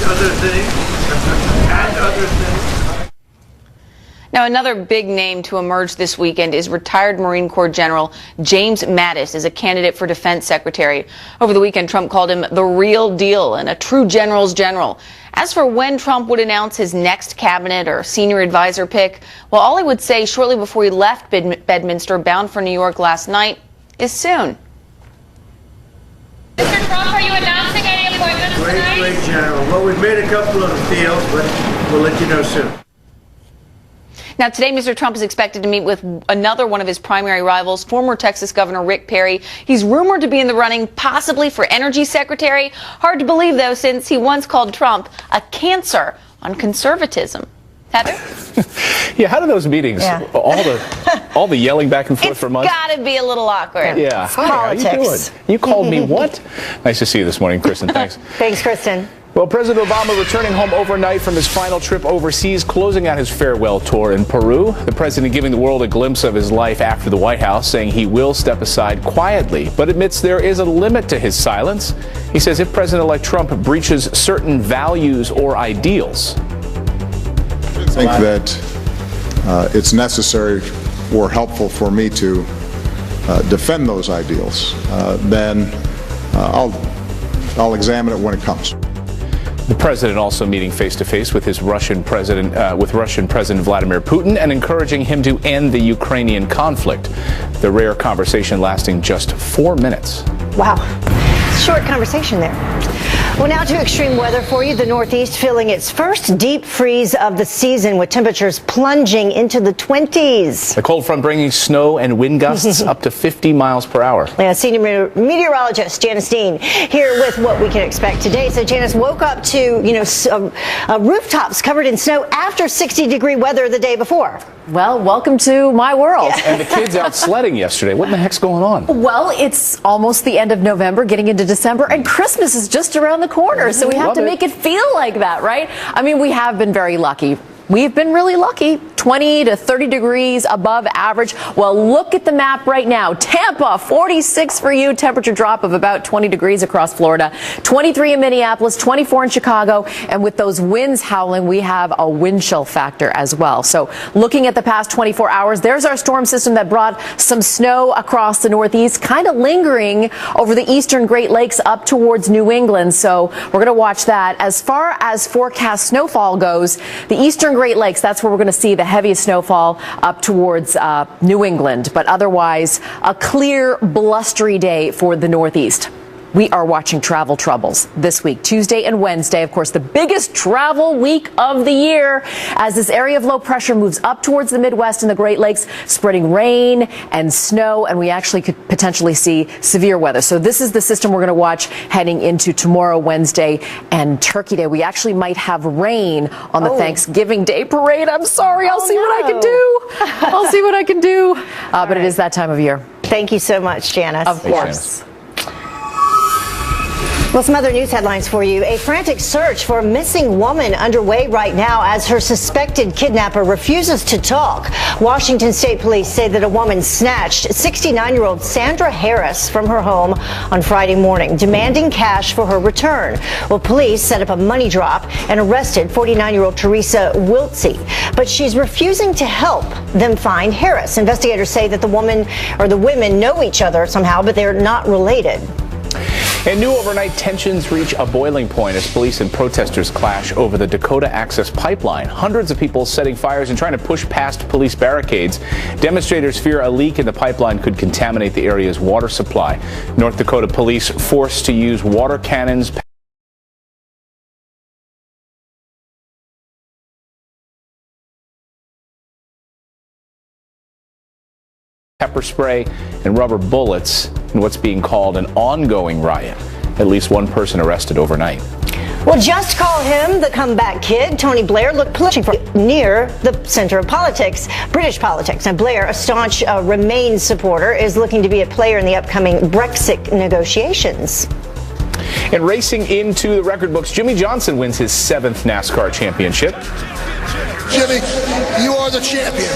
other things. And other things. Now, another big name to emerge this weekend is retired Marine Corps General James Mattis as a candidate for defense secretary. Over the weekend, Trump called him the real deal and a true general's general. As for when Trump would announce his next cabinet or senior advisor pick, well, all he would say shortly before he left Bedminster, bound for New York last night, is soon. Mr. Trump, are you announcing any appointments tonight? Great, General. Well, we've made a couple of deals, but we'll let you know soon. Now, today, Mr. Trump is expected to meet with another one of his primary rivals, former Texas Governor Rick Perry. He's rumored to be in the running, possibly for energy secretary. Hard to believe, though, since he once called Trump a cancer on conservatism. Heather? Yeah, how do those meetings, all the yelling back and forth for months? It's got to be a little awkward. Yeah. Hi, politics. how you doing? You called me what? Nice to see you this morning, Kristen. Thanks. Thanks, Kristen. Well, President Obama returning home overnight from his final trip overseas, closing out his farewell tour in Peru. The president giving the world a glimpse of his life after the White House, saying he will step aside quietly, but admits there is a limit to his silence. He says if President-elect Trump breaches certain values or ideals. I think that it's necessary or helpful for me to defend those ideals. Then I'll examine it when it comes. The president also meeting face-to-face with his Russian President Vladimir Putin and encouraging him to end the Ukrainian conflict. The rare conversation lasting just 4 minutes. Wow. Short conversation there. Well, now to extreme weather for you. The Northeast feeling its first deep freeze of the season with temperatures plunging into the 20s. The cold front bringing snow and wind gusts up to 50 miles per hour. Yeah, senior meteorologist Janice Dean here with what we can expect today. So Janice woke up to, rooftops covered in snow after 60-degree weather the day before. Well, welcome to my world. And the kids out sledding yesterday. What in the heck's going on? Well, it's almost the end of November, getting into December, and Christmas is just around the corner. So we have to make it feel like that, right? I mean, we have been very lucky. We've been really lucky. 20 to 30 degrees above average. Well, look at the map right now. Tampa, 46 for you. Temperature drop of about 20 degrees across Florida. 23 in Minneapolis, 24 in Chicago. And with those winds howling, we have a wind chill factor as well. So looking at the past 24 hours, there's our storm system that brought some snow across the Northeast, kind of lingering over the eastern Great Lakes up towards New England. So we're going to watch that. As far as forecast snowfall goes, the eastern Great Lakes, that's where we're going to see the heaviest snowfall up towards New England, but otherwise a clear, blustery day for the Northeast. We are watching travel troubles this week, Tuesday and Wednesday. Of course, the biggest travel week of the year as this area of low pressure moves up towards the Midwest and the Great Lakes, spreading rain and snow, and we actually could potentially see severe weather. So this is the system we're going to watch heading into tomorrow, Wednesday, and Turkey Day. We actually might have rain on the Thanksgiving Day parade. I'm sorry. I'll see what I can do. I'll see what I can do. But it is that time of year. Thank you so much, Janice. Of course. Well, some other news headlines for you. A frantic search for a missing woman underway right now as her suspected kidnapper refuses to talk. Washington State Police say that a woman snatched 69-year-old Sandra Harris from her home on Friday morning, demanding cash for her return. Well, police set up a money drop and arrested 49-year-old Teresa Wiltsey. But she's refusing to help them find Harris. Investigators say that the women know each other somehow, but they're not related. And new overnight tensions reach a boiling point as police and protesters clash over the Dakota Access Pipeline. Hundreds of people setting fires and trying to push past police barricades. Demonstrators fear a leak in the pipeline could contaminate the area's water supply. North Dakota police forced to use water cannons, pepper spray, and rubber bullets in what's being called an ongoing riot. At least one person arrested overnight. Well, just call him the comeback kid. Tony Blair looked political near the center of politics, British politics. And Blair, a staunch Remain supporter, is looking to be a player in the upcoming Brexit negotiations. And racing into the record books, Jimmy Johnson wins his 7th NASCAR championship. Jimmy, you are the champion.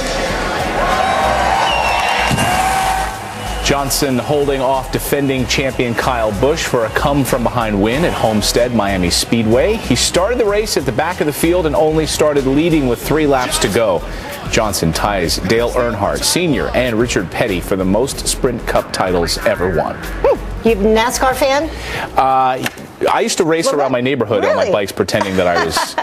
Johnson holding off defending champion Kyle Busch for a come-from-behind win at Homestead Miami Speedway. He started the race at the back of the field and only started leading with 3 laps to go. Johnson ties Dale Earnhardt Sr. and Richard Petty for the most Sprint Cup titles ever won. You a NASCAR fan? I used to race around my neighborhood on my Really? bikes pretending that I was,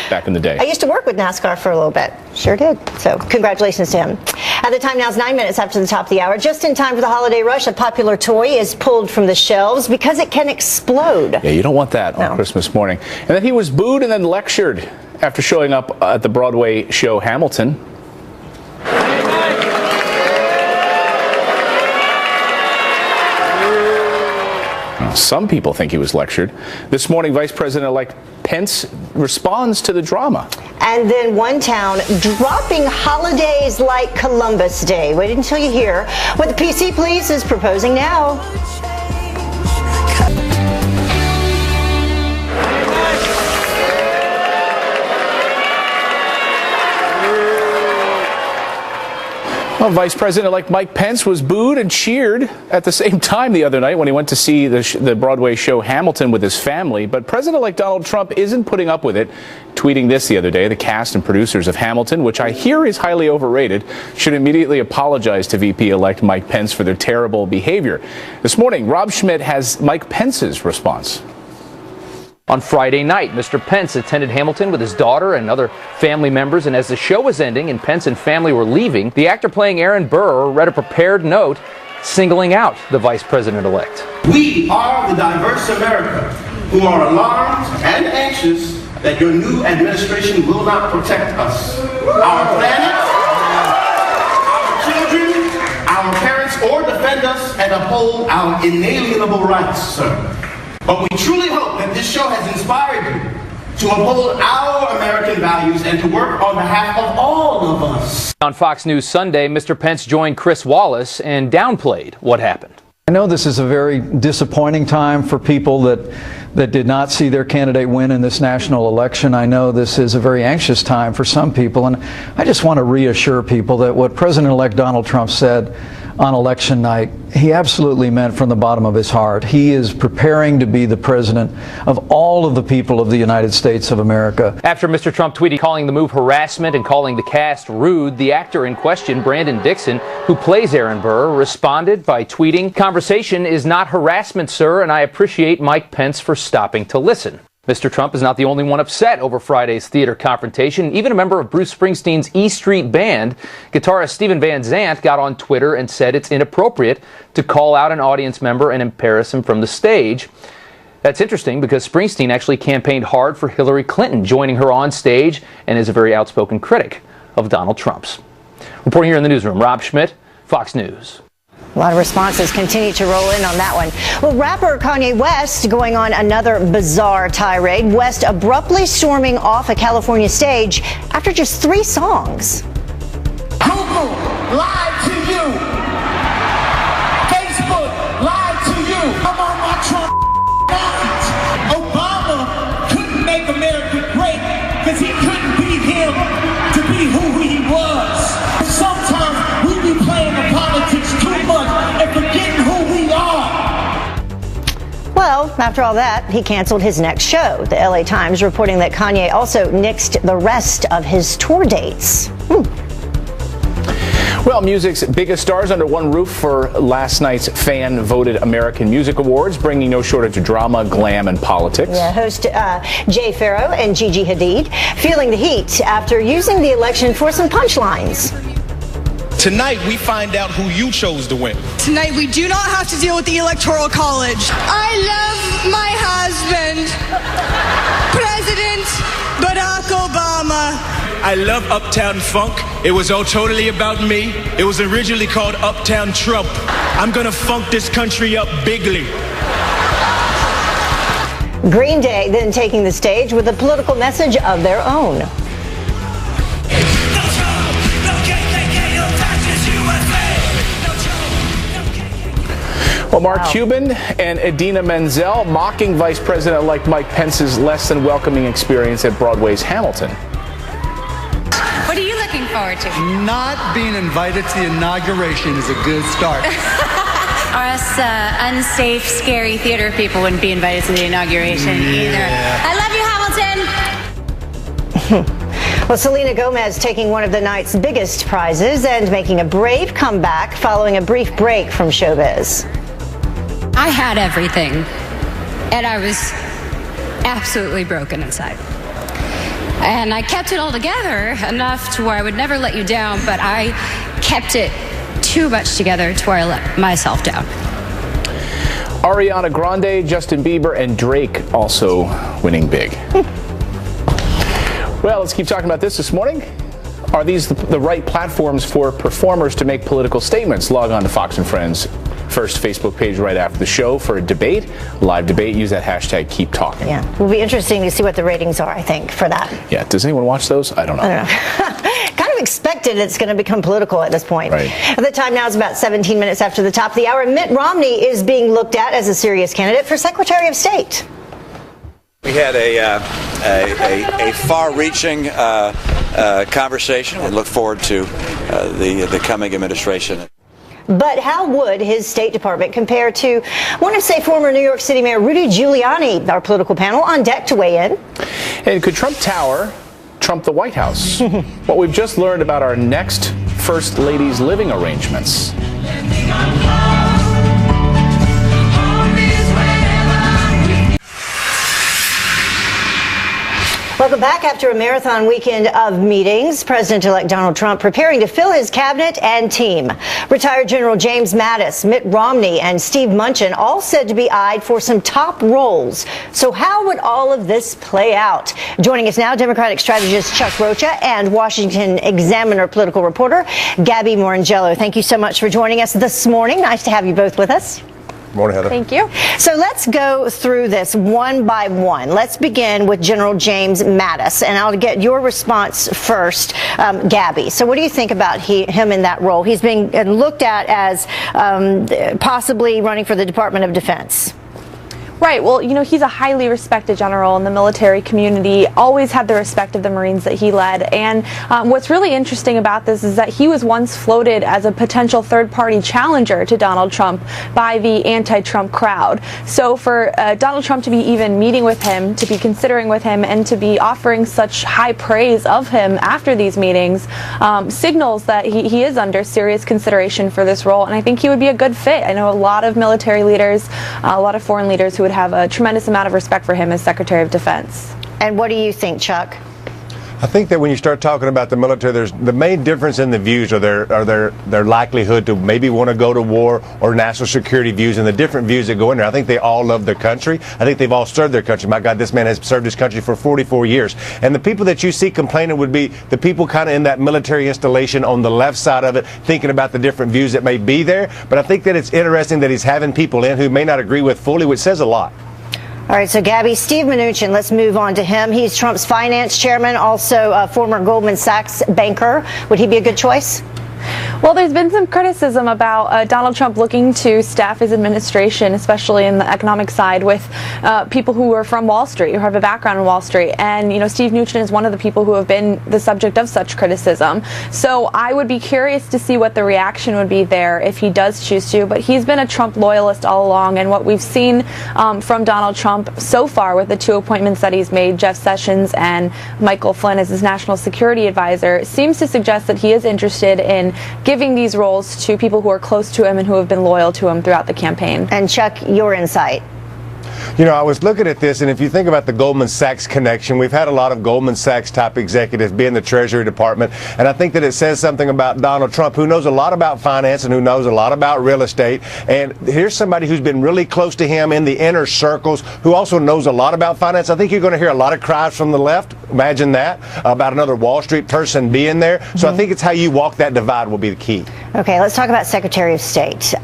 back in the day. I used to work with NASCAR for a little bit. Sure did. So congratulations to him. At the time now is 9 minutes after the top of the hour. Just in time for the holiday rush, a popular toy is pulled from the shelves because it can explode. Yeah, you don't want that on Christmas morning. And then he was booed and then lectured after showing up at the Broadway show Hamilton. Some people think he was lectured. This morning, Vice President-elect Pence responds to the drama. And then one town dropping holidays like Columbus Day. Wait until you hear what the PC Police is proposing now. Well, Vice President-elect Mike Pence was booed and cheered at the same time the other night when he went to see the Broadway show Hamilton with his family. But President-elect Donald Trump isn't putting up with it, tweeting this the other day. The cast and producers of Hamilton, which I hear is highly overrated, should immediately apologize to VP-elect Mike Pence for their terrible behavior. This morning, Rob Schmidt has Mike Pence's response. On Friday night, Mr. Pence attended Hamilton with his daughter and other family members, and as the show was ending and Pence and family were leaving, the actor playing Aaron Burr read a prepared note singling out the vice president-elect. We are the diverse America who are alarmed and anxious that your new administration will not protect us, our planet, our children, our parents, or defend us and uphold our inalienable rights, sir. But we truly hope that this show has inspired you to uphold our American values and to work on behalf of all of us. On Fox News Sunday, Mr. Pence joined Chris Wallace and downplayed what happened. I know this is a very disappointing time for people that did not see their candidate win in this national election. I know this is a very anxious time for some people, and I just want to reassure people that what President-elect Donald Trump said on election night, he absolutely meant from the bottom of his heart. He is preparing to be the president of all of the people of the United States of America. After Mr. Trump tweeted calling the move harassment and calling the cast rude, the actor in question, Brandon Dixon, who plays Aaron Burr, responded by tweeting, "Conversation is not harassment, sir, and I appreciate Mike Pence for stopping to listen." Mr. Trump is not the only one upset over Friday's theater confrontation. Even a member of Bruce Springsteen's E Street Band, guitarist Steven Van Zandt, got on Twitter and said it's inappropriate to call out an audience member and embarrass him from the stage. That's interesting because Springsteen actually campaigned hard for Hillary Clinton, joining her on stage, and is a very outspoken critic of Donald Trump's. Reporting here in the newsroom, Rob Schmidt, Fox News. A lot of responses continue to roll in on that one. Well, rapper Kanye West going on another bizarre tirade. West abruptly storming off a California stage after just 3 songs. Google lied to you. Facebook lied to you. I'm on my Trump night. Obama couldn't make America great because he couldn't beat him to be who he was. Sometimes we be playing the politics too much and forgetting who we are. Well, after all that, he canceled his next show. The LA Times reporting that Kanye also nixed the rest of his tour dates. Well, music's biggest stars under one roof for last night's fan-voted American Music Awards, bringing no shortage of drama, glam, and politics. Yeah, host Jay Pharoah and Gigi Hadid feeling the heat after using the election for some punchlines. Tonight, we find out who you chose to win. Tonight, we do not have to deal with the Electoral College. I love my husband, President Barack Obama. I love Uptown Funk. It was all totally about me. It was originally called Uptown Trump. I'm gonna funk this country up bigly. Green Day then taking the stage with a political message of their own. Well, Mark Cuban and Idina Menzel mocking Vice President-elect Mike Pence's less than welcoming experience at Broadway's Hamilton. What do you look looking forward to? Not being invited to the inauguration is a good start. Us unsafe, scary theater people wouldn't be invited to the inauguration either. I love you, Hamilton. Well, Selena Gomez taking one of the night's biggest prizes and making a brave comeback following a brief break from showbiz. I had everything, and I was absolutely broken inside. And I kept it all together enough to where I would never let you down, but I kept it too much together to where I let myself down. Ariana Grande, Justin Bieber, and Drake also winning big. Well, let's keep talking about this morning. Are these the right platforms for performers to make political statements? Log on to Fox and Friends' first Facebook page right after the show for a debate, live debate. Use that hashtag KeepTalking. Yeah, it will be interesting to see what the ratings are, I think, for that. Yeah, does anyone watch those? I don't know. Kind of expected it's going to become political at this point. Right. The time now is about 17 minutes after the top of the hour. Mitt Romney is being looked at as a serious candidate for Secretary of State. We had a far-reaching conversation and look forward to the coming administration. But how would his State Department compare to one of, say, former New York City Mayor Rudy Giuliani? Our political panel on deck to weigh in. And could Trump Tower trump the White House? What we've just learned about our next First Lady's living arrangements. Welcome back. After a marathon weekend of meetings, President-elect Donald Trump preparing to fill his cabinet and team. Retired General James Mattis, Mitt Romney, and Steve Mnuchin all said to be eyed for some top roles. So how would all of this play out? Joining us now, Democratic strategist Chuck Rocha and Washington Examiner political reporter Gabby Morangello. Thank you so much for joining us this morning. Nice to have you both with us. Morning, Heather. Thank you. So let's go through this one by one. Let's begin with General James Mattis, and I'll get your response first, Gabby. So what do you think about him in that role? He's being looked at as possibly running for the Department of Defense. Right. Well, you know, he's a highly respected general in the military community, always had the respect of the Marines that he led. And what's really interesting about this is that he was once floated as a potential third-party challenger to Donald Trump by the anti-Trump crowd. So for Donald Trump to be even meeting with him, to be considering with him, and to be offering such high praise of him after these meetings signals that he is under serious consideration for this role. And I think he would be a good fit. I know a lot of military leaders, a lot of foreign leaders who would have a tremendous amount of respect for him as Secretary of Defense. And what do you think, Chuck? I think that when you start talking about the military, there's the main difference in the views or their likelihood to maybe want to go to war or national security views and the different views that go in there. I think they all love their country. I think they've all served their country. My God, this man has served his country for 44 years. And the people that you see complaining would be the people kind of in that military installation on the left side of it, thinking about the different views that may be there. But I think that it's interesting that he's having people in who may not agree with fully, which says a lot. All right, so Gabby, Steve Mnuchin, let's move on to him. He's Trump's finance chairman, also a former Goldman Sachs banker. Would he be a good choice? Well, there's been some criticism about Donald Trump looking to staff his administration, especially in the economic side, with people who are from Wall Street, who have a background in Wall Street. And, you know, Steve Mnuchin is one of the people who have been the subject of such criticism. So I would be curious to see what the reaction would be there if he does choose to. But he's been a Trump loyalist all along. And what we've seen from Donald Trump so far with the two appointments that he's made, Jeff Sessions and Michael Flynn as his national security advisor, seems to suggest that he is interested in giving these roles to people who are close to him and who have been loyal to him throughout the campaign. And Chuck, your insight. You know, I was looking at this, and if you think about the Goldman Sachs connection, we've had a lot of Goldman Sachs type executives be in the Treasury Department, and I think that it says something about Donald Trump, who knows a lot about finance and who knows a lot about real estate. And here's somebody who's been really close to him in the inner circles, who also knows a lot about finance. I think you're going to hear a lot of cries from the left, imagine that, about another Wall Street person being there. So I think it's how you walk that divide will be the key. Okay, let's talk about Secretary of State.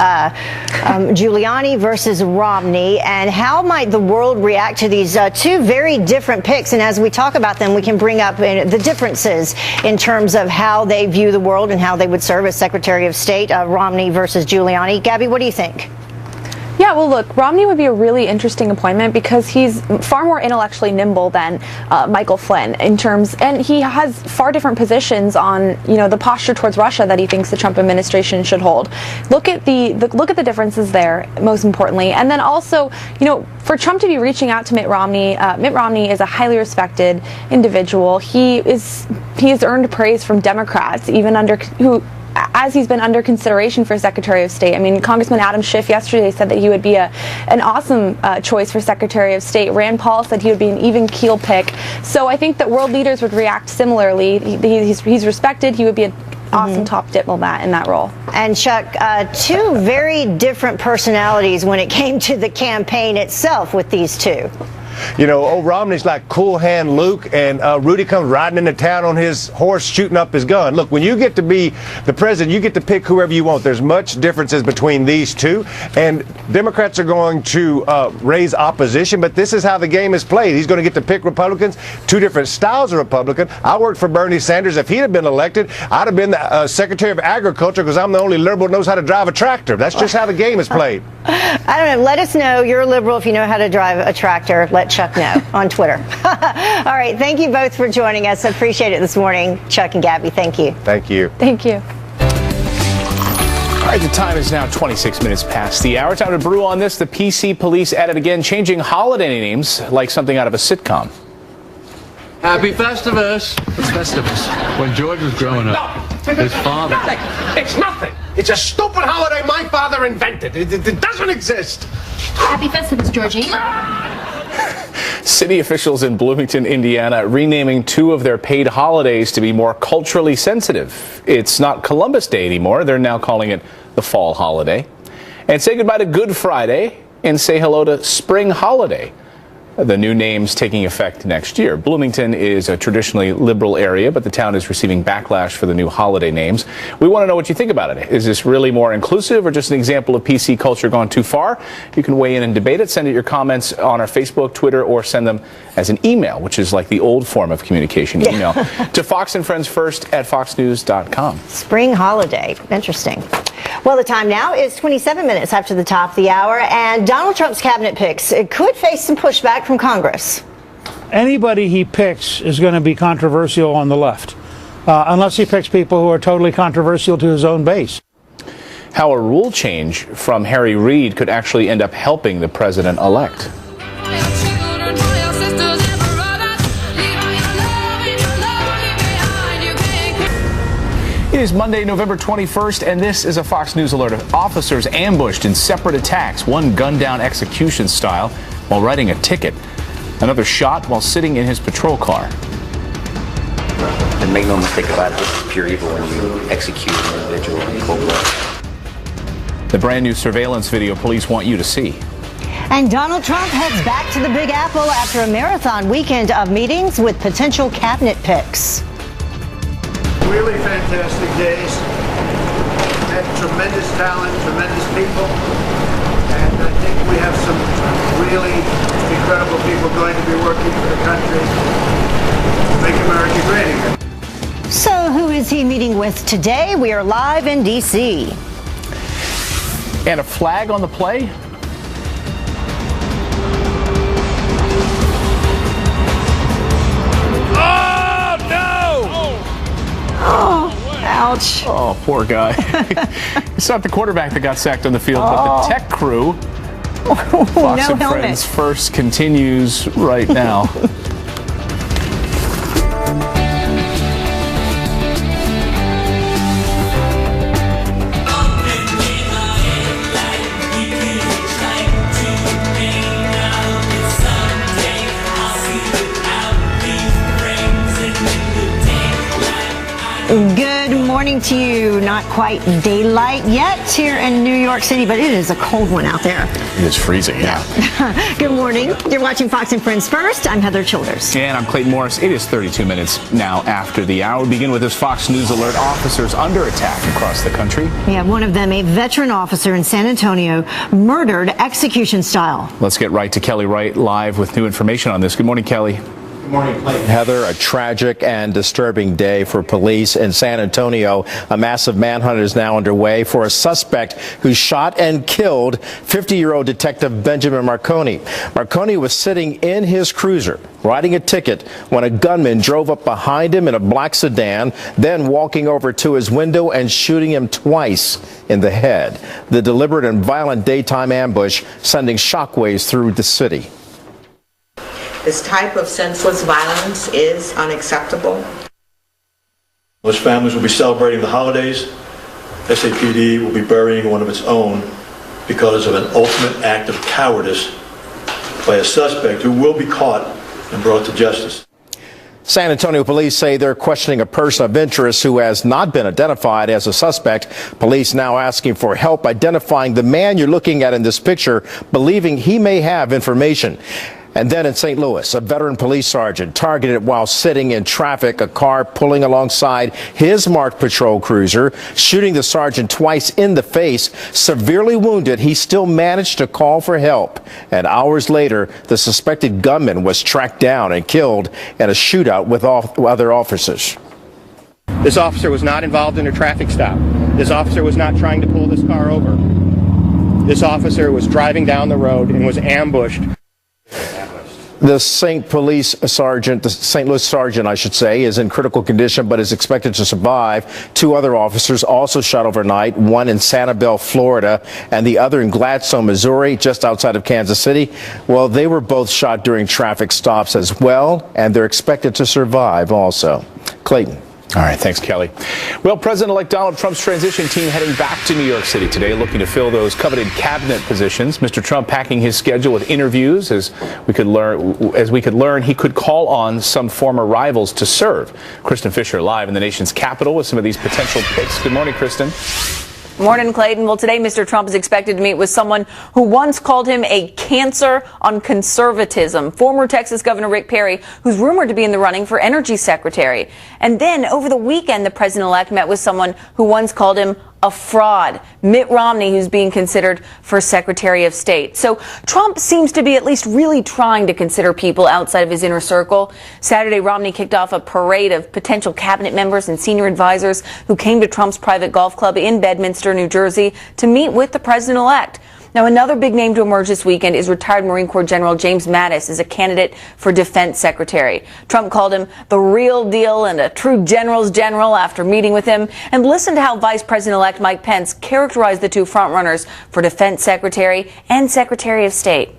Giuliani versus Romney, and how might the world react to these two very different picks? And as we talk about them, we can bring up the differences in terms of how they view the world and how they would serve as Secretary of State, Romney versus Giuliani. Gabby, what do you think? Yeah, well, look, Romney would be a really interesting appointment because he's far more intellectually nimble than Michael Flynn and he has far different positions on, the posture towards Russia that he thinks the Trump administration should hold. Look at the differences there, most importantly, and then also, for Trump to be reaching out to Mitt Romney is a highly respected individual. He has earned praise from Democrats, even as he's been under consideration for Secretary of State. I mean, Congressman Adam Schiff yesterday said that he would be an awesome choice for Secretary of State. Rand Paul said he would be an even keel pick. So I think that world leaders would react similarly. He's respected. He would be an awesome top diplomat in that role. And Chuck, two very different personalities when it came to the campaign itself with these two. Old Romney's like Cool Hand Luke, and Rudy comes riding into town on his horse shooting up his gun. Look, when you get to be the president, you get to pick whoever you want. There's much differences between these two, and Democrats are going to raise opposition, but this is how the game is played. He's going to get to pick Republicans, two different styles of Republican. I worked for Bernie Sanders. If he'd have been elected, I'd have been the Secretary of Agriculture because I'm the only liberal who knows how to drive a tractor. That's just how the game is played. I don't know. Let us know. You're a liberal if you know how to drive a tractor. Let Chuck know on Twitter. All right. Thank you both for joining us. I appreciate it this morning. Chuck and Gabby, thank you. Thank you. Thank you. All right, the time is now 26 minutes past the hour. Time to brew on this. The PC police at it again, changing holiday names like something out of a sitcom. Happy Festivus. Festivus. When George was growing up, his father. It's nothing. It's a stupid holiday my father invented. It doesn't exist. Happy Festivus, Georgie. City officials in Bloomington, Indiana, renaming two of their paid holidays to be more culturally sensitive. It's not Columbus Day anymore. They're now calling it the Fall Holiday. And say goodbye to Good Friday and say hello to Spring Holiday. The new names taking effect next year. Bloomington is a traditionally liberal area, but the town is receiving backlash for the new holiday names. We want to know what you think about it. Is this really more inclusive or just an example of PC culture gone too far? You can weigh in and debate it. Send it your comments on our Facebook, Twitter, or send them as an email, which is like the old form of communication, email, to Fox and Friends First at foxnews.com. Spring holiday. Interesting. Well, the time now is 27 minutes after the top of the hour, and Donald Trump's cabinet picks could face some pushback from Congress. Anybody he picks is going to be controversial on the left, unless he picks people who are totally controversial to his own base. How a rule change from Harry Reid could actually end up helping the president-elect. It is Monday, November 21st, and this is a Fox News alert of officers ambushed in separate attacks, one gunned down execution style while writing a ticket, another shot while sitting in his patrol car. And make no mistake about it, this is pure evil when you execute an individual in cold blood. The brand new surveillance video police want you to see. And Donald Trump heads back to the Big Apple after a marathon weekend of meetings with potential cabinet picks. Really fantastic days. Had tremendous talent, tremendous people, and I think we have some really incredible people going to be working for the country to make America great again. So who is he meeting with today? We are live in D.C. And a flag on the play? Oh, ouch. Oh, poor guy. It's not the quarterback that got sacked on the field, but the tech crew. Fox and Friends First continues right now. Good morning to you. Not quite daylight yet here in New York City, but it is a cold one out there. It is freezing, yeah. Good morning. You're watching Fox and Friends First. I'm Heather Childers. And I'm Clayton Morris. It is 32 minutes now after the hour. We begin with this Fox News alert. Officers under attack across the country. Yeah, one of them, a veteran officer in San Antonio, murdered execution style. Let's get right to Kelly Wright live with new information on this. Good morning, Kelly. Good morning, Clayton. Heather, a tragic and disturbing day for police in San Antonio. A massive manhunt is now underway for a suspect who shot and killed 50-year-old Detective Benjamin Marconi. Marconi was sitting in his cruiser, writing a ticket, when a gunman drove up behind him in a black sedan, then walking over to his window and shooting him twice in the head. The deliberate and violent daytime ambush sending shockwaves through the city. This type of senseless violence is unacceptable. Most families will be celebrating the holidays. SAPD will be burying one of its own because of an ultimate act of cowardice by a suspect who will be caught and brought to justice. San Antonio police say they're questioning a person of interest who has not been identified as a suspect. Police now asking for help identifying the man you're looking at in this picture, believing he may have information. And then in St. Louis, a veteran police sergeant targeted while sitting in traffic, a car pulling alongside his marked patrol cruiser, shooting the sergeant twice in the face. Severely wounded, he still managed to call for help. And hours later, the suspected gunman was tracked down and killed in a shootout with other officers. This officer was not involved in a traffic stop. This officer was not trying to pull this car over. This officer was driving down the road and was ambushed. The St. Louis sergeant, I should say, is in critical condition but is expected to survive. Two other officers also shot overnight, one in Sanibel, Florida, and the other in Gladstone, Missouri, just outside of Kansas City. Well, they were both shot during traffic stops as well, and they're expected to survive also. Clayton. All right, thanks, Kelly. Well, President-elect Donald Trump's transition team heading back to New York City today, looking to fill those coveted cabinet positions. Mr. Trump packing his schedule with interviews. As we could learn, he could call on some former rivals to serve. Kristen Fisher live in the nation's capital with some of these potential picks. Good morning, Kristen. Morning, Clayton. Well, today Mr. Trump is expected to meet with someone who once called him a cancer on conservatism, former Texas Governor Rick Perry, who's rumored to be in the running for energy secretary. And then over the weekend, the president-elect met with someone who once called him a fraud, Mitt Romney, who's being considered for Secretary of State. So Trump seems to be at least really trying to consider people outside of his inner circle. Saturday, Romney kicked off a parade of potential cabinet members and senior advisors who came to Trump's private golf club in Bedminster, New Jersey, to meet with the president-elect. Now, another big name to emerge this weekend is retired Marine Corps General James Mattis as a candidate for defense secretary. Trump called him the real deal and a true general's general after meeting with him. And listen to how Vice President-elect Mike Pence characterized the two frontrunners for defense secretary and secretary of state.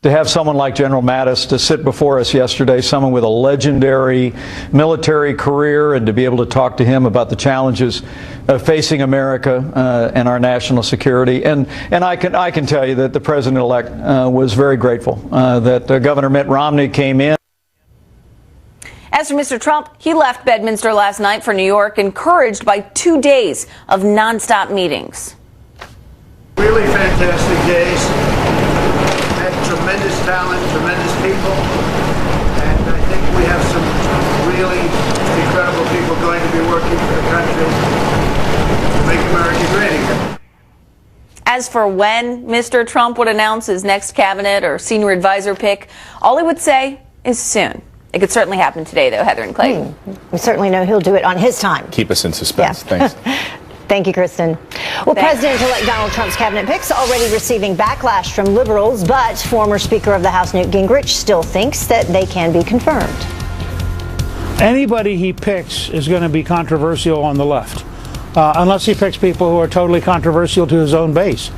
To have someone like General Mattis to sit before us yesterday, someone with a legendary military career, and to be able to talk to him about the challenges facing America and our national security. And I can tell you that the president-elect was very grateful that Governor Mitt Romney came in. As for Mr. Trump, he left Bedminster last night for New York, encouraged by 2 days of nonstop meetings. Really fantastic days. Tremendous talent, tremendous people, and I think we have some really incredible people going to be working for the country to make America great again. As for when Mr. Trump would announce his next cabinet or senior advisor pick, all he would say is soon. It could certainly happen today, though, Heather and Clayton. We certainly know he'll do it on his time. Keep us in suspense. Yeah. Thanks. Thank you, Kristen. Well, President-elect Donald Trump's cabinet picks already receiving backlash from liberals, but former Speaker of the House Newt Gingrich still thinks that they can be confirmed. Anybody he picks is going to be controversial on the left, unless he picks people who are totally controversial to his own base.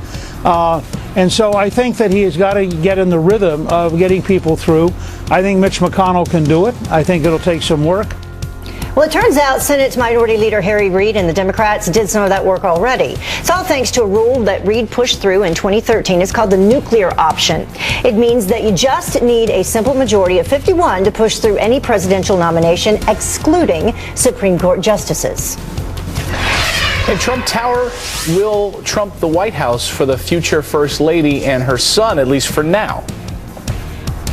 And so I think that he has got to get in the rhythm of getting people through. I think Mitch McConnell can do it. I think it'll take some work. Well, it turns out Senate Minority Leader Harry Reid and the Democrats did some of that work already. It's all thanks to a rule that Reid pushed through in 2013. It's called the nuclear option. It means that you just need a simple majority of 51 to push through any presidential nomination, excluding Supreme Court justices. And Trump Tower will trump the White House for the future First Lady and her son, at least for now.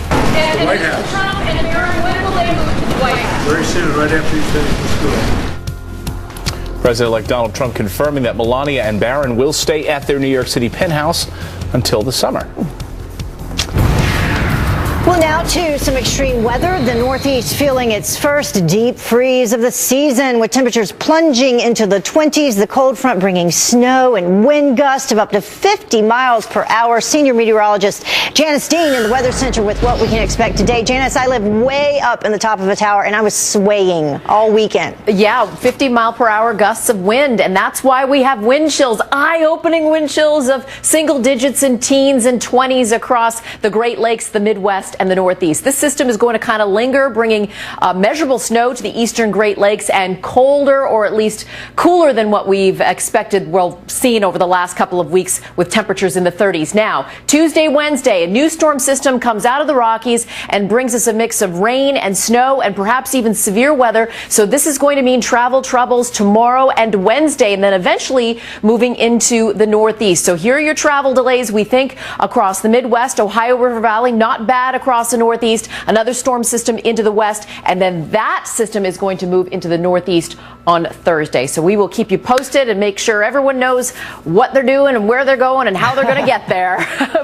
The White House. Trump and Barron, when will they move to the White House? Very soon, right after you finish the school. President-elect Donald Trump confirming that Melania and Barron will stay at their New York City penthouse until the summer. Well, now Now to some extreme weather. The Northeast feeling its first deep freeze of the season, with temperatures plunging into the 20s. The cold front bringing snow and wind gusts of up to 50 miles per hour. Senior meteorologist Janice Dean in the Weather Center with what we can expect today. Janice, I live way up in the top of a tower, and I was swaying all weekend. Yeah, 50 mile per hour gusts of wind, and that's why we have wind chills, eye-opening wind chills of single digits in teens and 20s across the Great Lakes, the Midwest, and the Northeast. This system is going to kind of linger, bringing measurable snow to the eastern Great Lakes and colder, or at least cooler than what we've expected, seen over the last couple of weeks with temperatures in the 30s. Now, Tuesday, Wednesday, a new storm system comes out of the Rockies and brings us a mix of rain and snow and perhaps even severe weather. So this is going to mean travel troubles tomorrow and Wednesday, and then eventually moving into the Northeast. So here are your travel delays, we think, across the Midwest, Ohio River Valley, not bad across the Northeast, another storm system into the West, and then that system is going to move into the Northeast on Thursday. So we will keep you posted and make sure everyone knows what they're doing and where they're going and how they're going to get there.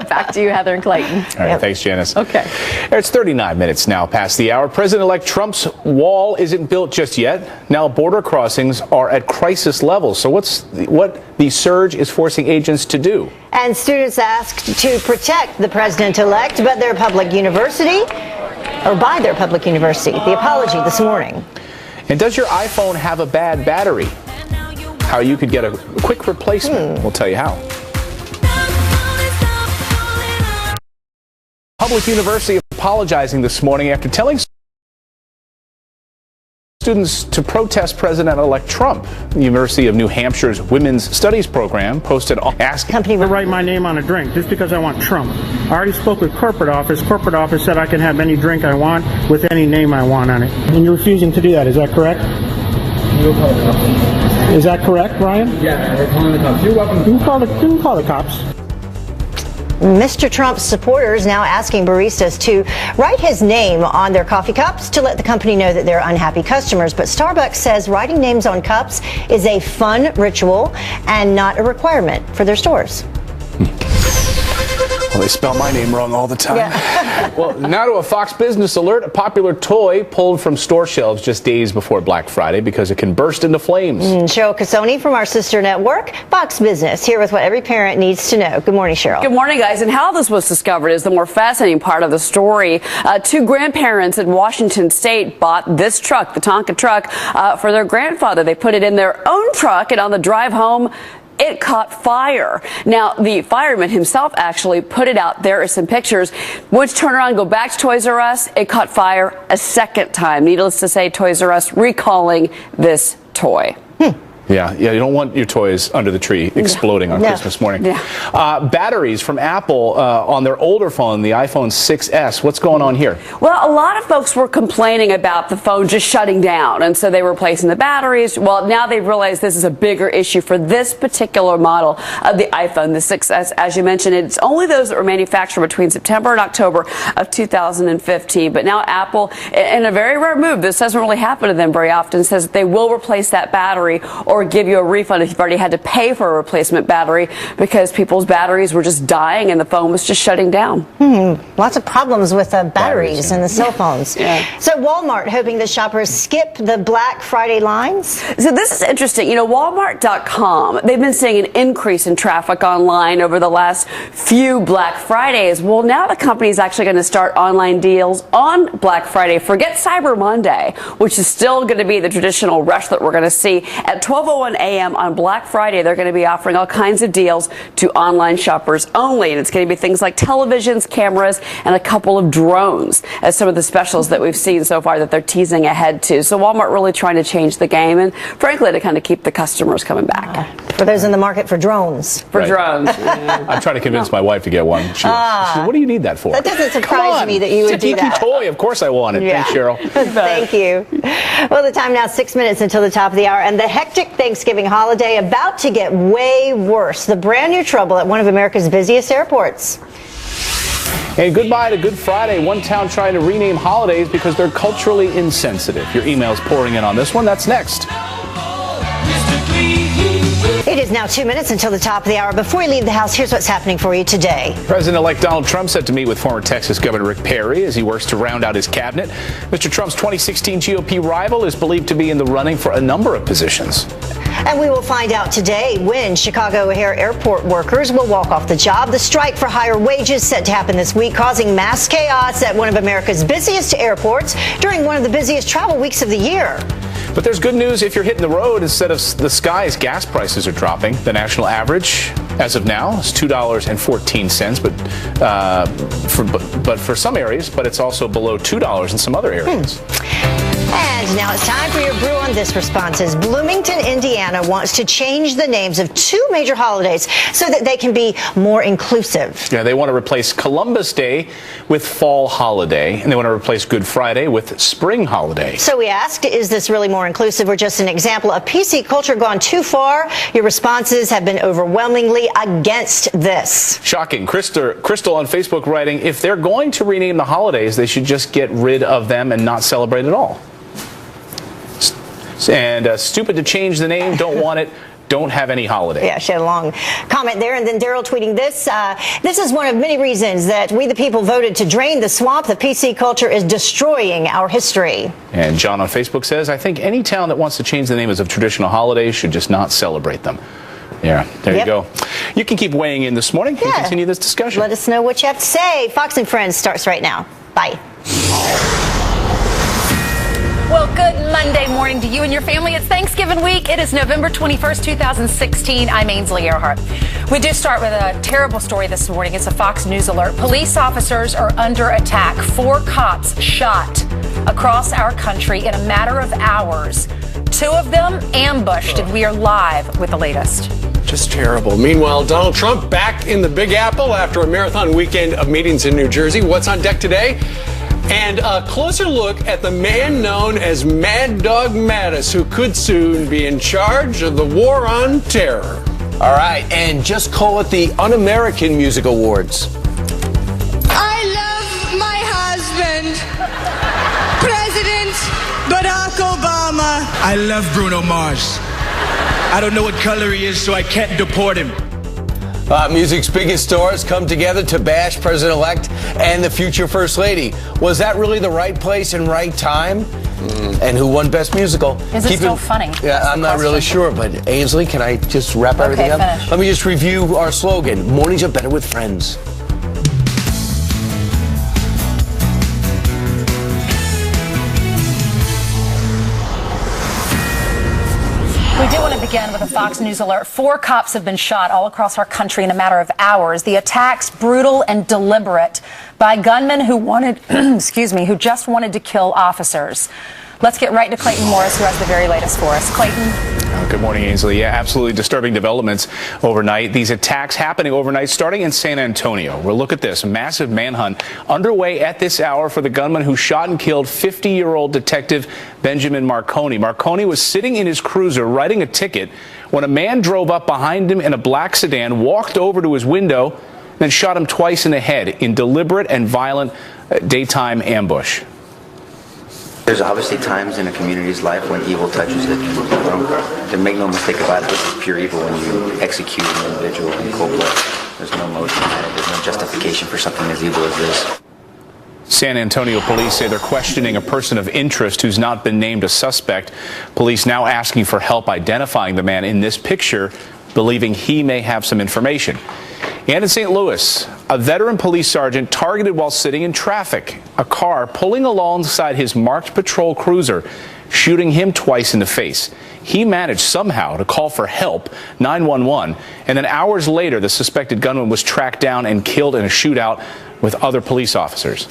Back to you, Heather and Clayton. All right, thanks, Janice. Okay. It's 39 minutes now past the hour. President-elect Trump's wall isn't built just yet. Now border crossings are at crisis levels. So what the surge is forcing agents to do? And students asked to protect the president-elect, but their public university, or by their public university. The apology this morning. And does your iPhone have a bad battery? How you could get a quick replacement. We'll tell you how. Public University apologizing this morning after telling students to protest President-elect Trump. The University of New Hampshire's Women's Studies program posted company to write my name on a drink just because I want Trump. I already spoke with corporate office. Corporate office said I can have any drink I want with any name I want on it. And you're refusing to do that. Is that correct? Is that correct, Brian? Yeah, we're calling the cops. You're welcome. You can call the cops. Mr. Trump's supporters now asking baristas to write his name on their coffee cups to let the company know that they're unhappy customers. But Starbucks says writing names on cups is a fun ritual and not a requirement for their stores. Well, they spell my name wrong all the time. Yeah. Well, now to a Fox Business alert. A popular toy pulled from store shelves just days before Black Friday because it can burst into flames. Cheryl Casoni from our sister network, Fox Business, here with what every parent needs to know. Good morning, Cheryl. Good morning, guys. And how this was discovered is the more fascinating part of the story. Two grandparents in Washington State bought this truck, the Tonka truck, for their grandfather. They put it in their own truck, and on the drive home, it caught fire. Now, the fireman himself actually put it out. There are some pictures. Once turn around and go back to Toys R Us, it caught fire a second time. Needless to say, Toys R Us recalling this toy. Yeah, you don't want your toys under the tree exploding on Christmas morning. Yeah. Batteries from Apple on their older phone, the iPhone 6S. What's going on here? Well, a lot of folks were complaining about the phone just shutting down, and so they were replacing the batteries. Well, now they've realized this is a bigger issue for this particular model of the iPhone, the 6S. As you mentioned, it's only those that were manufactured between September and October of 2015. But now Apple, in a very rare move, this doesn't really happen to them very often, says that they will replace that battery or give you a refund if you've already had to pay for a replacement battery because people's batteries were just dying and the phone was just shutting down. Lots of problems with batteries and the cell phones. So Walmart hoping that shoppers skip the Black Friday lines? So this is interesting. You know, Walmart.com, they've been seeing an increase in traffic online over the last few Black Fridays. Well, now the company is actually going to start online deals on Black Friday. Forget Cyber Monday, which is still going to be the traditional rush that we're going to see at 12:01 a.m. on Black Friday. They're going to be offering all kinds of deals to online shoppers only, and it's going to be things like televisions, cameras, and a couple of drones as some of the specials that we've seen so far that they're teasing ahead to. So Walmart really trying to change the game and, frankly, to kind of keep the customers coming back. For those in the market for drones. Drones. I'm trying to convince my wife to get one. She said, what do you need that for? That doesn't surprise me that you would do that. It's a geeky toy. Of course I want it. Thanks, Cheryl. Thank you. Well, the time now 6 minutes until the top of the hour, and the hectic Thanksgiving holiday about to get way worse. The brand new trouble at one of America's busiest airports. And goodbye to Good Friday. One town trying to rename holidays because they're culturally insensitive. Your email's pouring in on this one. That's next. Mr. Clean. It is now 2 minutes until the top of the hour. Before we leave the house, here's what's happening for you today. President-elect Donald Trump set to meet with former Texas Governor Rick Perry as he works to round out his cabinet. Mr. Trump's 2016 GOP rival is believed to be in the running for a number of positions. And we will find out today when Chicago O'Hare Airport workers will walk off the job. The strike for higher wages set to happen this week, causing mass chaos at one of America's busiest airports during one of the busiest travel weeks of the year. But there's good news if you're hitting the road instead of the skies. Gas prices are dropping. The national average, as of now, is $2.14, but for some areas, but it's also below $2 in some other areas. And now it's time for your brew on this responses. Bloomington, Indiana wants to change the names of two major holidays so that they can be more inclusive. Yeah, they want to replace Columbus Day with Fall Holiday, and they want to replace Good Friday with Spring Holiday. So we asked, is this really more inclusive or just an example of PC culture gone too far? Your responses have been overwhelmingly against this. Shocking. Crystal on Facebook writing, if they're going to rename the holidays, they should just get rid of them and not celebrate at all. And stupid to change the name, don't want it, don't have any holiday. Yeah, she had a long comment there. And then Daryl tweeting this. This is one of many reasons that we the people voted to drain the swamp. The PC culture is destroying our history. And John on Facebook says, I think any town that wants to change the names of traditional holidays should just not celebrate them. Yeah, there you go. You can keep weighing in this morning and continue this discussion. Let us know what you have to say. Fox and Friends starts right now. Bye. Well, good Monday morning to you and your family. It's Thanksgiving week. It is November 21st, 2016. I'm Ainsley Earhart. We do start with a terrible story this morning. It's a Fox News alert. Police officers are under attack. 4 cops shot across our country in a matter of hours. 2 of them ambushed, and we are live with the latest. Just terrible. Meanwhile, Donald Trump back in the Big Apple after a marathon weekend of meetings in New Jersey. What's on deck today? And a closer look at the man known as Mad Dog Mattis, who could soon be in charge of the war on terror. All right, and just call it the Un-American Music Awards. I love my husband, President Barack Obama. I love Bruno Mars. I don't know what color he is, so I can't deport him. Music's biggest stars come together to bash President-elect and the future First Lady. Was that really the right place and right time? And who won Best Musical? Is it still funny? Yeah, I'm not really sure, but Ainsley, can I just wrap everything up? Finish. Let me just review our slogan. Mornings are better with friends. We do want to begin with a Fox News alert. 4 cops have been shot all across our country in a matter of hours. The attacks brutal and deliberate by gunmen who wanted, who just wanted to kill officers. Let's get right to Clayton Morris, who has the very latest for us. Clayton. Good morning, Ainsley. Yeah, absolutely disturbing developments overnight. These attacks happening overnight, starting in San Antonio. Well, look at this. A massive manhunt underway at this hour for the gunman who shot and killed 50-year-old Detective Benjamin Marconi. Marconi was sitting in his cruiser writing a ticket when a man drove up behind him in a black sedan, walked over to his window, then shot him twice in the head in deliberate and violent daytime ambush. There's obviously times in a community's life when evil touches it. And make no mistake about it, this is pure evil when you execute an individual in cold blood. There's no motion behind it. There's no justification for something as evil as this. San Antonio police say they're questioning a person of interest who's not been named a suspect. Police now asking for help identifying the man in this picture, believing he may have some information. And in St. Louis, a veteran police sergeant targeted while sitting in traffic. A car pulling alongside his marked patrol cruiser, shooting him twice in the face. He managed somehow to call for help, 911, and then hours later, the suspected gunman was tracked down and killed in a shootout with other police officers.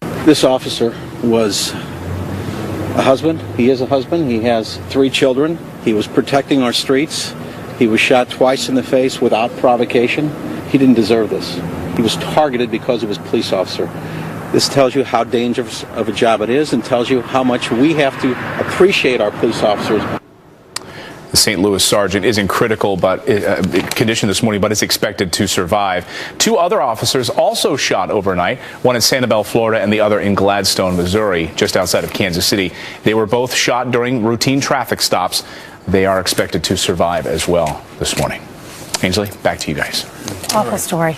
This officer was a husband. He is a husband. He has 3 children. He was protecting our streets. He was shot twice in the face without provocation. He didn't deserve this. He was targeted because he was a police officer. This tells you how dangerous of a job it is and tells you how much we have to appreciate our police officers. The St. Louis sergeant is in critical condition this morning, but is expected to survive. 2 other officers also shot overnight, one in Sanibel, Florida, and the other in Gladstone, Missouri, just outside of Kansas City. They were both shot during routine traffic stops. they are expected to survive as well this morning. Ainsley, back to you guys. Awful story.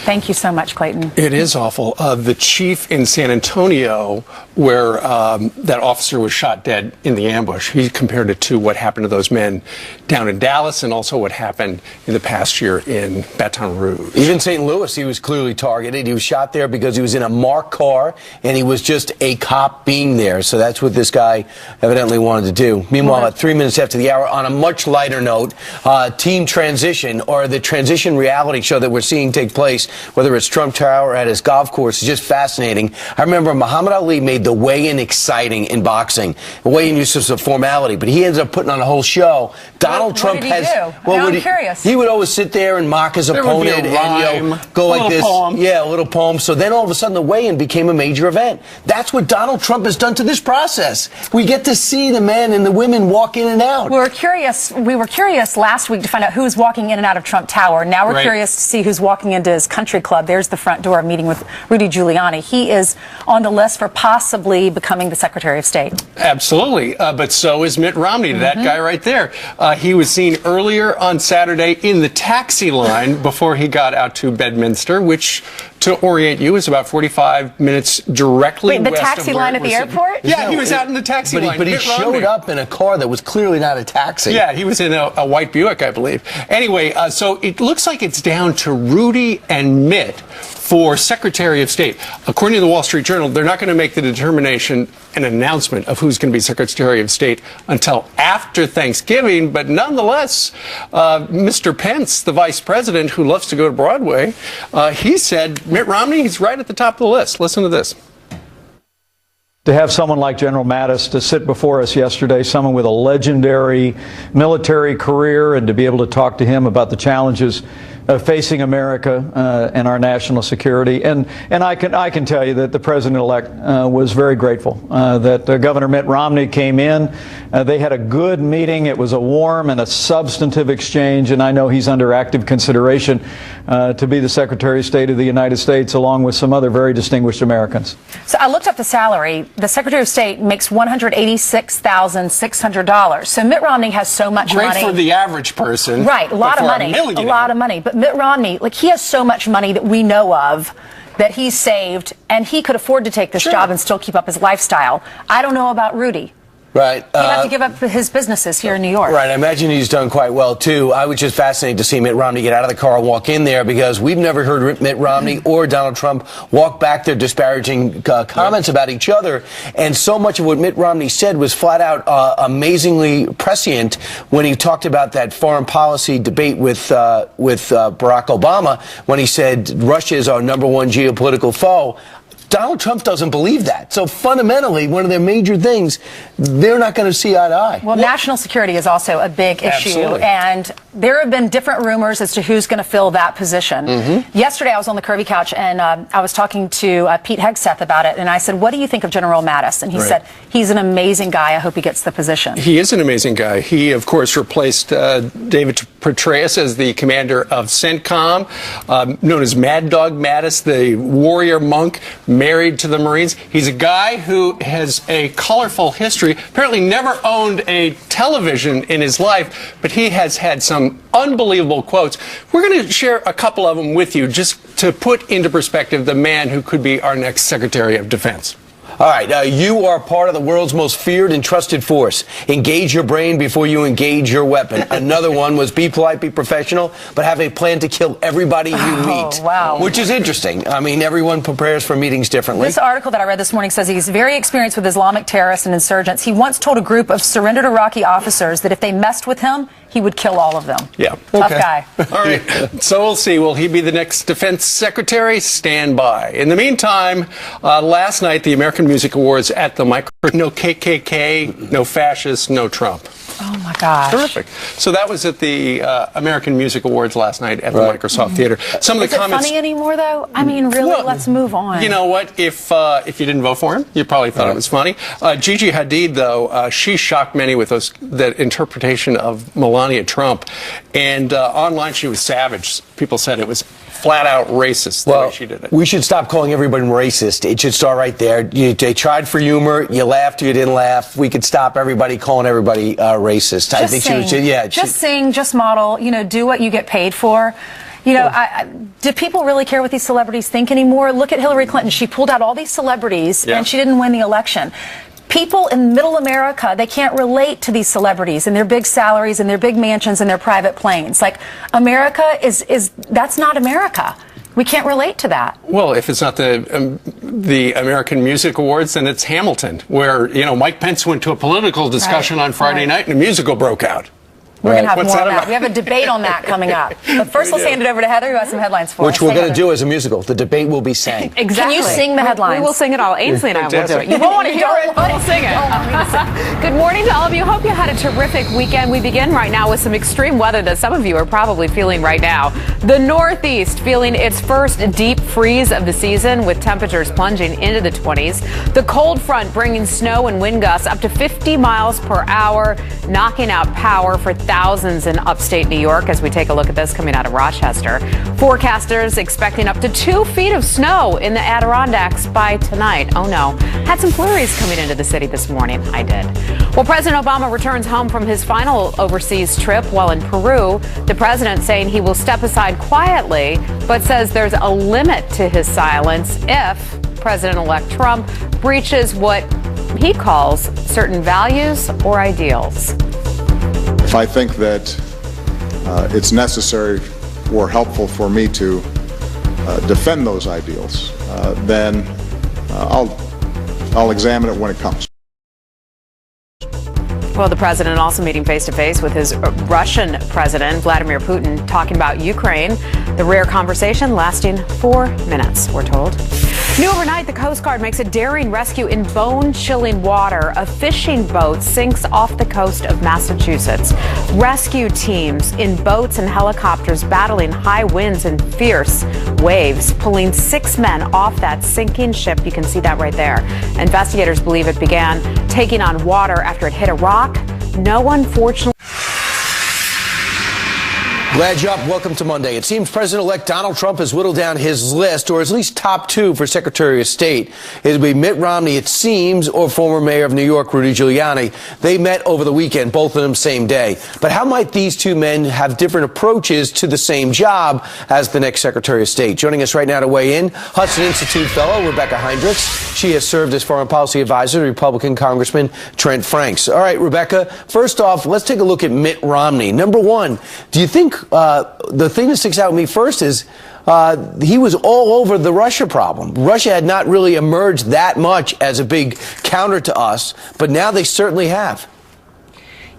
Thank you so much, Clayton. It is awful. The chief in San Antonio, where that officer was shot dead in the ambush, he compared it to what happened to those men down in Dallas and also what happened in the past year in Baton Rouge. Even St. Louis, he was clearly targeted. He was shot there because he was in a marked car and he was just a cop being there. So that's what this guy evidently wanted to do. Meanwhile, at 3 minutes after the hour, on a much lighter note, Team Transition, or the transition reality show that we're seeing take place, whether it's Trump Tower or at his golf course, is just fascinating. I remember Muhammad Ali made the weigh-in exciting in boxing. The weigh-in used to be a formality, but he ends up putting on a whole show. Donald Trump has. Well, I'm curious. He would always sit there and mock his opponent and go like this. Poem. Yeah, a little poem. So then all of a sudden the weigh-in became a major event. That's what Donald Trump has done to this process. We get to see the men and the women walk in and out. We were curious last week to find out who's walking in and out of Trump Tower. Now we're curious to see who's walking into his country club. There's the front door, meeting with Rudy Giuliani. He is on the list for possibly becoming the Secretary of State. Absolutely. But so is Mitt Romney, that guy right there. He was seen earlier on Saturday in the taxi line before he got out to Bedminster, which, to orient you, is about 45 minutes directly west of west taxi line at the airport? Yeah, he was out in the taxi line. But he showed up in a car that was clearly not a taxi. Yeah, he was in a white Buick, I believe. Anyway, so it looks like it's down to Rudy and Mitt for Secretary of State. According to the Wall Street Journal, they're not going to make the determination, an announcement of who's going to be Secretary of State until after Thanksgiving. But nonetheless, Mr. Pence, the vice president who loves to go to Broadway, he said Mitt Romney, he's right at the top of the list. Listen to this. To have someone like General Mattis to sit before us yesterday, someone with a legendary military career, and to be able to talk to him about the challenges facing America and our national security. And I can tell you that the president-elect was very grateful that Governor Mitt Romney came in. They had a good meeting. It was a warm and a substantive exchange, and I know he's under active consideration to be the Secretary of State of the United States, along with some other very distinguished Americans. So I looked up the salary. The Secretary of State makes $186,600. So Mitt Romney has so much money. Great for the average person. Right, a lot of money. A lot of money. But Mitt Romney, like, he has so much money that we know of that he's saved, and he could afford to take this job and still keep up his lifestyle. I don't know about Rudy. Right. He'd have to give up his businesses here in New York. Right. I imagine he's done quite well, too. I was just fascinated to see Mitt Romney get out of the car and walk in there, because we've never heard Mitt Romney or Donald Trump walk back their disparaging comments about each other. And so much of what Mitt Romney said was flat out amazingly prescient when he talked about that foreign policy debate with Barack Obama, when he said Russia is our #1 geopolitical foe. Donald Trump doesn't believe that. So fundamentally, one of their major things, they're not going to see eye to eye. Well, national security is also a big issue. Absolutely. And there have been different rumors as to who's going to fill that position. Yesterday, I was on the Curvy Couch, and I was talking to Pete Hegseth about it. And I said, what do you think of General Mattis? And he said, he's an amazing guy. I hope he gets the position. He is an amazing guy. He, of course, replaced David Petraeus as the commander of CENTCOM, known as Mad Dog Mattis, the warrior monk, married to the Marines. He's a guy who has a colorful history, apparently never owned a television in his life, but he has had some unbelievable quotes. We're going to share a couple of them with you just to put into perspective the man who could be our next Secretary of Defense. All right, you are part of the world's most feared and trusted force. Engage your brain before you engage your weapon. Another one was be polite, be professional, but have a plan to kill everybody you meet. Wow. Which is interesting. I mean, everyone prepares for meetings differently. This article that I read this morning says he's very experienced with Islamic terrorists and insurgents. He once told a group of surrendered Iraqi officers that if they messed with him, he would kill all of them. Yeah. Tough guy. All right. So we'll see. Will he be the next defense secretary? Stand by. In the meantime, last night, the American Music Awards at the micro. No KKK, no fascists, no Trump. Oh, my gosh. Terrific. So that was at the American Music Awards last night at the Microsoft Theater. Some of the comments. Is it funny anymore, though? I mean, really, let's move on. You know what? If you didn't vote for him, you probably thought it was funny. Gigi Hadid, though, she shocked many with that interpretation of Melania Trump. And online, she was savage. People said it was flat out racist the way she did it. We should stop calling everybody racist. It should start right there. They tried for humor. You laughed. You didn't laugh. We could stop everybody calling everybody racist. I think just sing, just model. You know, do what you get paid for. You know, do people really care what these celebrities think anymore? Look at Hillary Clinton. She pulled out all these celebrities, and she didn't win the election. People in middle America, they can't relate to these celebrities and their big salaries and their big mansions and their private planes. Like, America that's not America. We can't relate to that. Well, if it's not the American Music Awards, then it's Hamilton, where, you know, Mike Pence went to a political discussion on Friday night and a musical broke out. We're going to have more on that. We have a debate on that coming up. But first, let's hand it over to Heather, who has some headlines for us. Which we're going to do as a musical. The debate will be sang. Exactly. Can you sing the headlines? We will sing it all. Ainsley and I will do it. You won't want to hear it, but we'll sing it. Good morning to all of you. Hope you had a terrific weekend. We begin right now with some extreme weather that some of you are probably feeling right now. The Northeast feeling its first deep freeze of the season, with temperatures plunging into the 20s. The cold front bringing snow and wind gusts up to 50 miles per hour, knocking out power for thousands in upstate New York, as we take a look at this coming out of Rochester. Forecasters expecting up to 2 feet of snow in the Adirondacks by tonight. Oh no. Had some flurries coming into the city this morning. I did. Well, President Obama returns home from his final overseas trip while in Peru. The president saying he will step aside quietly, but says there's a limit to his silence if President-elect Trump breaches what he calls certain values or ideals. If I think that it's necessary or helpful for me to defend those ideals, then I'll examine it when it comes. Well, the president also meeting face-to-face with his Russian president, Vladimir Putin, talking about Ukraine. The rare conversation lasting 4 minutes, we're told. New overnight, the Coast Guard makes a daring rescue in bone-chilling water. A fishing boat sinks off the coast of Massachusetts. Rescue teams in boats and helicopters battling high winds and fierce waves, pulling 6 men off that sinking ship. You can see that right there. Investigators believe it began taking on water after it hit a rock. No one, fortunately. Glad you're up. Welcome to Monday. It seems President-elect Donald Trump has whittled down his list, or at least top 2 for Secretary of State. It'll be Mitt Romney, it seems, or former Mayor of New York, Rudy Giuliani. They met over the weekend, both of them same day. But how might these two men have different approaches to the same job as the next Secretary of State? Joining us right now to weigh in, Hudson Institute fellow Rebecca Heinrichs. She has served as foreign policy advisor to Republican Congressman Trent Franks. All right, Rebecca, first off, let's take a look at Mitt Romney. Number one, do you think the thing that sticks out with me first is he was all over the Russia problem. Russia had not really emerged that much as a big counter to us, but now they certainly have.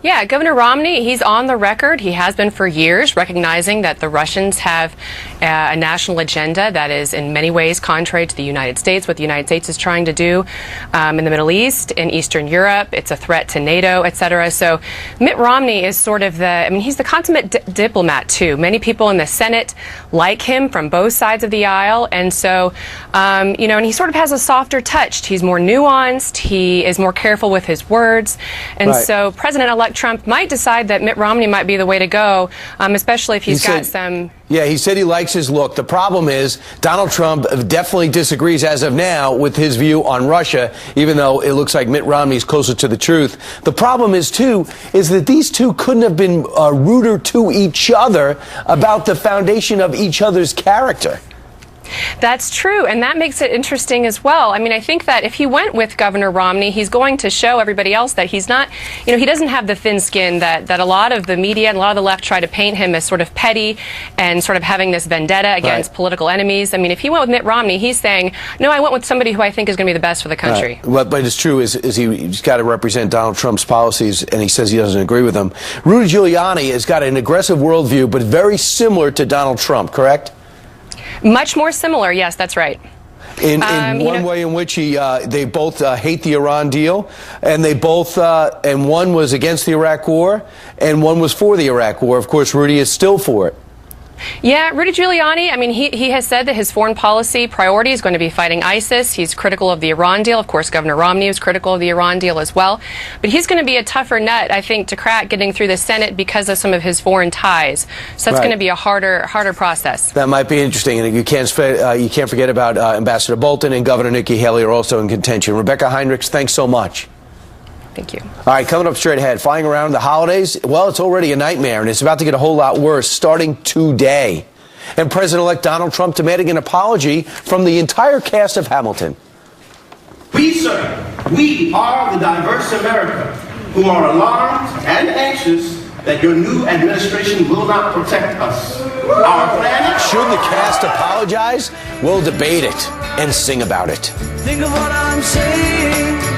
Yeah, Governor Romney, he's on the record. He has been for years, recognizing that the Russians have a national agenda that is in many ways contrary to the United States, what the United States is trying to do in the Middle East, in Eastern Europe. It's a threat to NATO, et cetera. So Mitt Romney is sort of he's the consummate diplomat, too. Many people in the Senate like him from both sides of the aisle. And so, and he sort of has a softer touch. He's more nuanced. He is more careful with his words. And so President-elect Trump might decide that Mitt Romney might be the way to go, especially if he's got some... Yeah, he said he likes his look. The problem is Donald Trump definitely disagrees as of now with his view on Russia, even though it looks like Mitt Romney is closer to the truth. The problem is, too, is that these two couldn't have been ruder to each other about the foundation of each other's character. That's true, and that makes it interesting as well. I mean, I think that if he went with Governor Romney, he's going to show everybody else that he's not, he doesn't have the thin skin that a lot of the media and a lot of the left try to paint him as sort of petty and sort of having this vendetta against political enemies. I mean, if he went with Mitt Romney, he's saying, no, I went with somebody who I think is going to be the best for the country. But it's true, he's got to represent Donald Trump's policies, and he says he doesn't agree with them. Rudy Giuliani has got an aggressive worldview, but very similar to Donald Trump, correct? Much more similar, yes, that's right. In one way in which they both hate the Iran deal, and they both, and one was against the Iraq War, and one was for the Iraq War. Of course, Rudy is still for it. Yeah, Rudy Giuliani, I mean, he has said that his foreign policy priority is going to be fighting ISIS. He's critical of the Iran deal. Of course, Governor Romney was critical of the Iran deal as well. But he's going to be a tougher nut, I think, to crack getting through the Senate because of some of his foreign ties. So that's going to be a harder process. That might be interesting. And you can't forget about Ambassador Bolton and Governor Nikki Haley are also in contention. Rebecca Heinrichs, thanks so much. Thank you. All right, coming up straight ahead, flying around the holidays, well, it's already a nightmare, and it's about to get a whole lot worse starting today. And President-elect Donald Trump demanding an apology from the entire cast of Hamilton. We, sir, we are the diverse America who are alarmed and anxious that your new administration will not protect us. Our planet. Should the cast apologize? We'll debate it and sing about it. Think of what I'm saying.